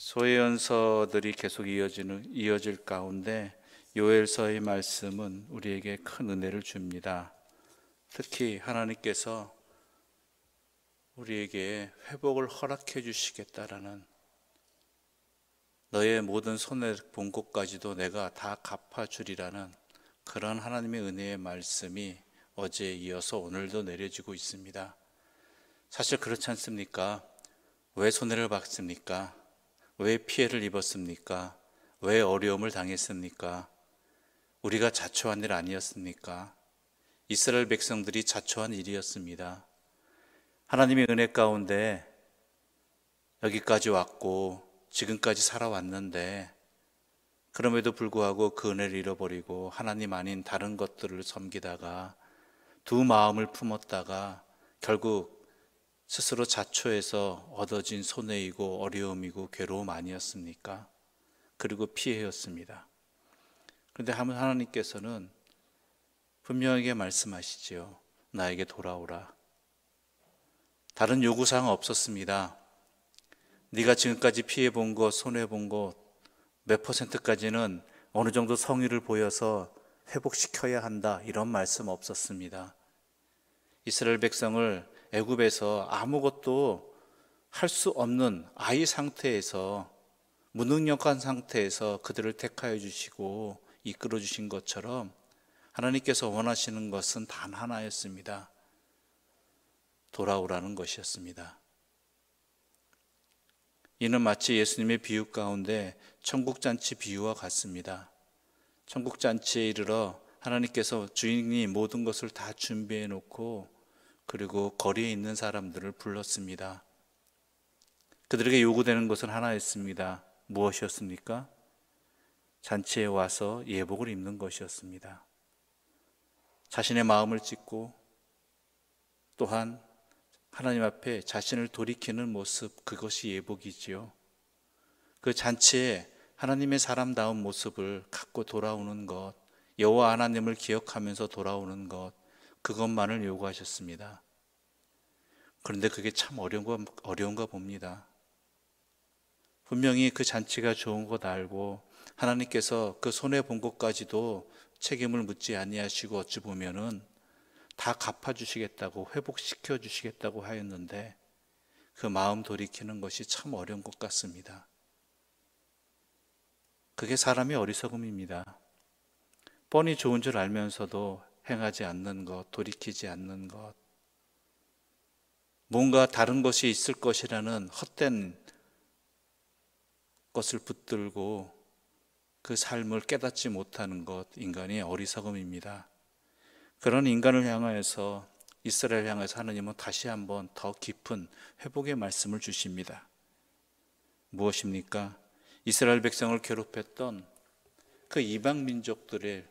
소예언서들이 계속 이어질 가운데 요엘서의 말씀은 우리에게 큰 은혜를 줍니다. 특히 하나님께서 우리에게 회복을 허락해 주시겠다라는, 너의 모든 손에 본 것까지도 내가 다 갚아주리라는 그런 하나님의 은혜의 말씀이 어제에 이어서 오늘도 내려지고 있습니다. 사실 그렇지 않습니까? 왜 손해를 받습니까? 왜 피해를 입었습니까? 왜 어려움을 당했습니까? 우리가 자초한 일 아니었습니까? 이스라엘 백성들이 자초한 일이었습니다. 하나님의 은혜 가운데 여기까지 왔고 지금까지 살아왔는데, 그럼에도 불구하고 그 은혜를 잃어버리고 하나님 아닌 다른 것들을 섬기다가 두 마음을 품었다가 결국 스스로 자초해서 얻어진 손해이고 어려움이고 괴로움 아니었습니까? 그리고 피해였습니다. 그런데 하나님께서는 분명하게 말씀하시지요. 나에게 돌아오라. 다른 요구사항 없었습니다. 네가 지금까지 피해본 것, 손해본 것 몇 %까지는 어느 정도 성의를 보여서 회복시켜야 한다, 이런 말씀 없었습니다. 이스라엘 백성을 애굽에서 아무것도 할 수 없는 아이 상태에서, 무능력한 상태에서 그들을 택하여 주시고 이끌어 주신 것처럼 하나님께서 원하시는 것은 단 하나였습니다. 돌아오라는 것이었습니다. 이는 마치 예수님의 비유 가운데 천국잔치 비유와 같습니다. 천국잔치에 이르러 하나님께서 주인이 모든 것을 다 준비해 놓고 그리고 거리에 있는 사람들을 불렀습니다. 그들에게 요구되는 것은 하나였습니다. 무엇이었습니까? 잔치에 와서 예복을 입는 것이었습니다. 자신의 마음을 찢고 또한 하나님 앞에 자신을 돌이키는 모습, 그것이 예복이지요. 그 잔치에 하나님의 사람다운 모습을 갖고 돌아오는 것, 여호와 하나님을 기억하면서 돌아오는 것, 그것만을 요구하셨습니다. 그런데 그게 참 어려운가 봅니다. 분명히 그 잔치가 좋은 것 알고 하나님께서 그 손해 본 것까지도 책임을 묻지 아니하시고 어찌 보면은 다 갚아주시겠다고, 회복시켜 주시겠다고 하였는데 그 마음 돌이키는 것이 참 어려운 것 같습니다. 그게 사람의 어리석음입니다. 뻔히 좋은 줄 알면서도 행하지 않는 것, 돌이키지 않는 것, 뭔가 다른 것이 있을 것이라는 헛된 것을 붙들고 그 삶을 깨닫지 못하는 것, 인간의 어리석음입니다. 그런 인간을 향하여서, 이스라엘 향해서 하나님은 다시 한번 더 깊은 회복의 말씀을 주십니다. 무엇입니까? 이스라엘 백성을 괴롭혔던 그 이방 민족들을,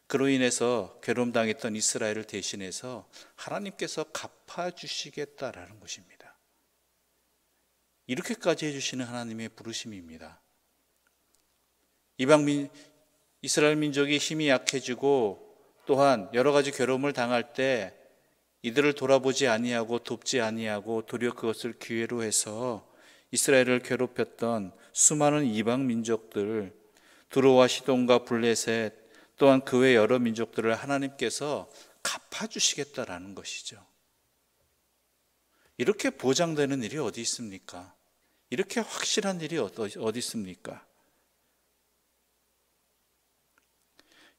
그로 인해서 괴로움당했던 이스라엘을 대신해서 하나님께서 갚아주시겠다라는 것입니다. 이렇게까지 해주시는 하나님의 부르심입니다. 이스라엘 민족이 힘이 약해지고 또한 여러 가지 괴로움을 당할 때 이들을 돌아보지 아니하고 돕지 아니하고 도리어 그것을 기회로 해서 이스라엘을 괴롭혔던 수많은 이방 민족들, 두로와 시돈과 블레셋, 또한 그 외 여러 민족들을 하나님께서 갚아주시겠다라는 것이죠. 이렇게 보장되는 일이 어디 있습니까? 이렇게 확실한 일이 어디 있습니까?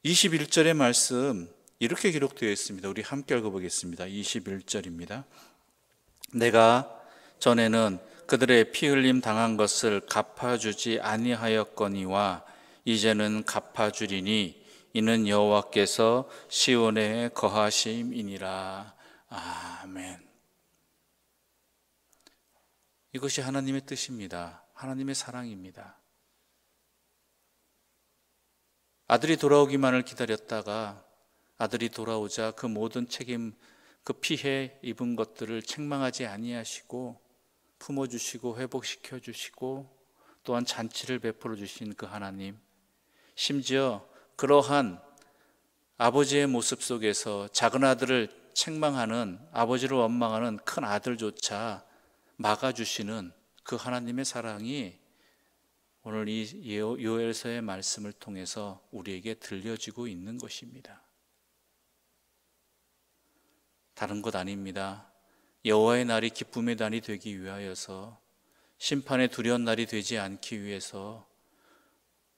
21절의 말씀 이렇게 기록되어 있습니다. 우리 함께 읽어보겠습니다. 21절입니다. 내가 전에는 그들의 피 흘림 당한 것을 갚아주지 아니하였거니와 이제는 갚아주리니 이는 여호와께서 시온에 거하심이니라. 아멘. 이것이 하나님의 뜻입니다. 하나님의 사랑입니다. 아들이 돌아오기만을 기다렸다가 아들이 돌아오자 그 모든 책임, 그 피해 입은 것들을 책망하지 아니하시고 품어주시고 회복시켜 주시고 또한 잔치를 베풀어 주신 그 하나님, 심지어 그러한 아버지의 모습 속에서 작은 아들을 책망하는, 아버지를 원망하는 큰 아들조차 막아주시는 그 하나님의 사랑이 오늘 이 요엘서의 말씀을 통해서 우리에게 들려지고 있는 것입니다. 다른 것 아닙니다. 여호와의 날이 기쁨의 날이 되기 위하여서, 심판의 두려운 날이 되지 않기 위해서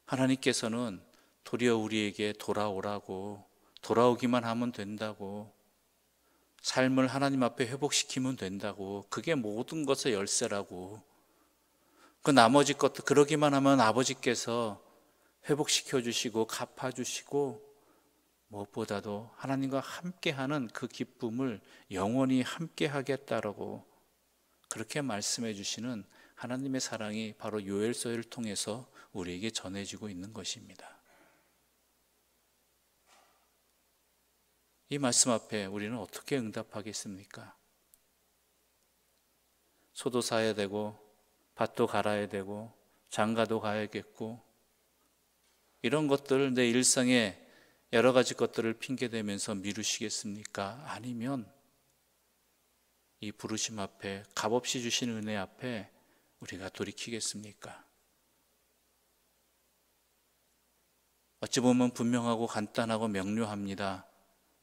하나님께서는 도리어 우리에게 돌아오기만 하면 된다고, 삶을 하나님 앞에 회복시키면 된다고, 그게 모든 것의 열쇠라고, 그 나머지 것도 그러기만 하면 아버지께서 회복시켜 주시고 갚아주시고, 무엇보다도 하나님과 함께하는 그 기쁨을 영원히 함께 하겠다라고 그렇게 말씀해 주시는 하나님의 사랑이 바로 요엘서를 통해서 우리에게 전해지고 있는 것입니다. 이 말씀 앞에 우리는 어떻게 응답하겠습니까? 소도 사야 되고 밭도 갈아야 되고 장가도 가야겠고, 이런 것들을 내 일상에 여러 가지 것들을 핑계대면서 미루시겠습니까? 아니면 이 부르심 앞에, 값없이 주신 은혜 앞에 우리가 돌이키겠습니까? 어찌 보면 분명하고 간단하고 명료합니다.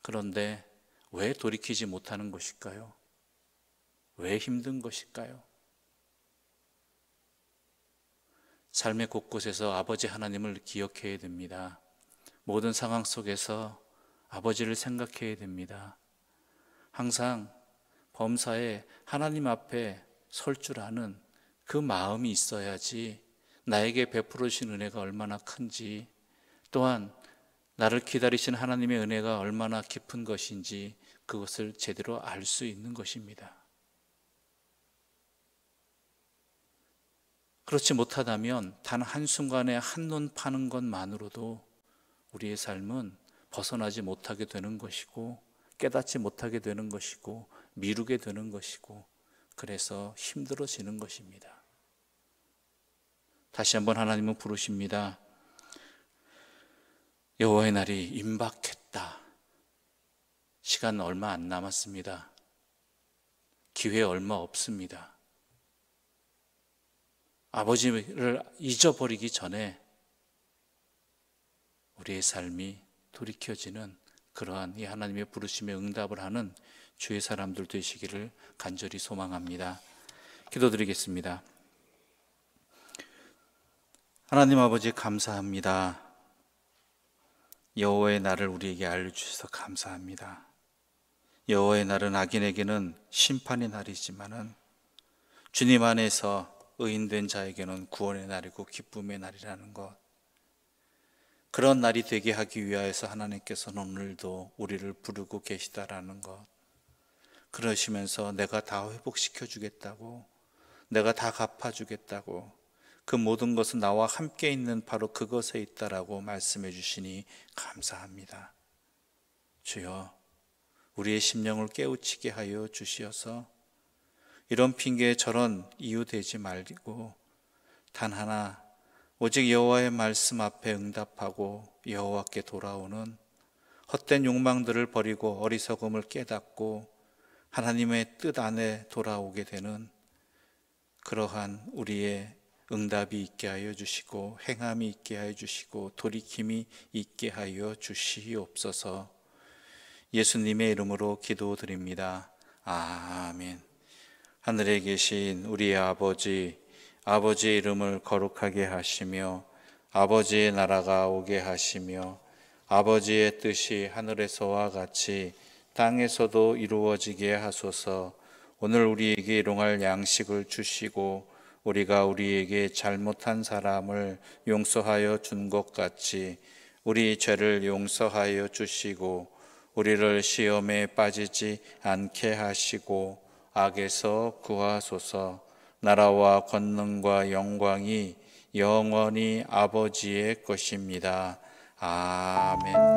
그런데 왜 돌이키지 못하는 것일까요? 왜 힘든 것일까요? 삶의 곳곳에서 아버지 하나님을 기억해야 됩니다. 모든 상황 속에서 아버지를 생각해야 됩니다. 항상 범사에 하나님 앞에 설 줄 아는 그 마음이 있어야지 나에게 베풀어 주신 은혜가 얼마나 큰지, 또한 나를 기다리신 하나님의 은혜가 얼마나 깊은 것인지 그것을 제대로 알 수 있는 것입니다. 그렇지 못하다면 단 한순간에 한눈 파는 것만으로도 우리의 삶은 벗어나지 못하게 되는 것이고, 깨닫지 못하게 되는 것이고, 미루게 되는 것이고, 그래서 힘들어지는 것입니다. 다시 한번 하나님은 부르십니다. 여호와의 날이 임박했다. 시간 얼마 안 남았습니다. 기회 얼마 없습니다. 아버지를 잊어버리기 전에 우리의 삶이 돌이켜지는 그러한 이 하나님의 부르심에 응답을 하는 주의 사람들 되시기를 간절히 소망합니다. 기도드리겠습니다. 하나님 아버지, 감사합니다. 여호와의 날을 우리에게 알려주셔서 감사합니다. 여호와의 날은 악인에게는 심판의 날이지만은 주님 안에서 의인된 자에게는 구원의 날이고 기쁨의 날이라는 것, 그런 날이 되게 하기 위하여서 하나님께서는 오늘도 우리를 부르고 계시다라는 것, 그러시면서 내가 다 회복시켜 주겠다고, 내가 다 갚아주겠다고, 그 모든 것은 나와 함께 있는 바로 그것에 있다라고 말씀해 주시니 감사합니다. 주여, 우리의 심령을 깨우치게 하여 주시어서 이런 핑계에 저런 이유 되지 말고 단 하나, 오직 여호와의 말씀 앞에 응답하고 여호와께 돌아오는 헛된 욕망들을 버리고 어리석음을 깨닫고 하나님의 뜻 안에 돌아오게 되는 그러한 우리의 응답이 있게 하여 주시고 행함이 있게 하여 주시고 돌이킴이 있게 하여 주시옵소서. 예수님의 이름으로 기도드립니다. 아멘. 하늘에 계신 우리의 아버지, 아버지의 이름을 거룩하게 하시며 아버지의 나라가 오게 하시며 아버지의 뜻이 하늘에서와 같이 땅에서도 이루어지게 하소서. 오늘 우리에게 일용할 양식을 주시고 우리가 우리에게 잘못한 사람을 용서하여 준 것 같이 우리 죄를 용서하여 주시고 우리를 시험에 빠지지 않게 하시고 악에서 구하소서. 나라와 권능과 영광이 영원히 아버지의 것입니다. 아멘.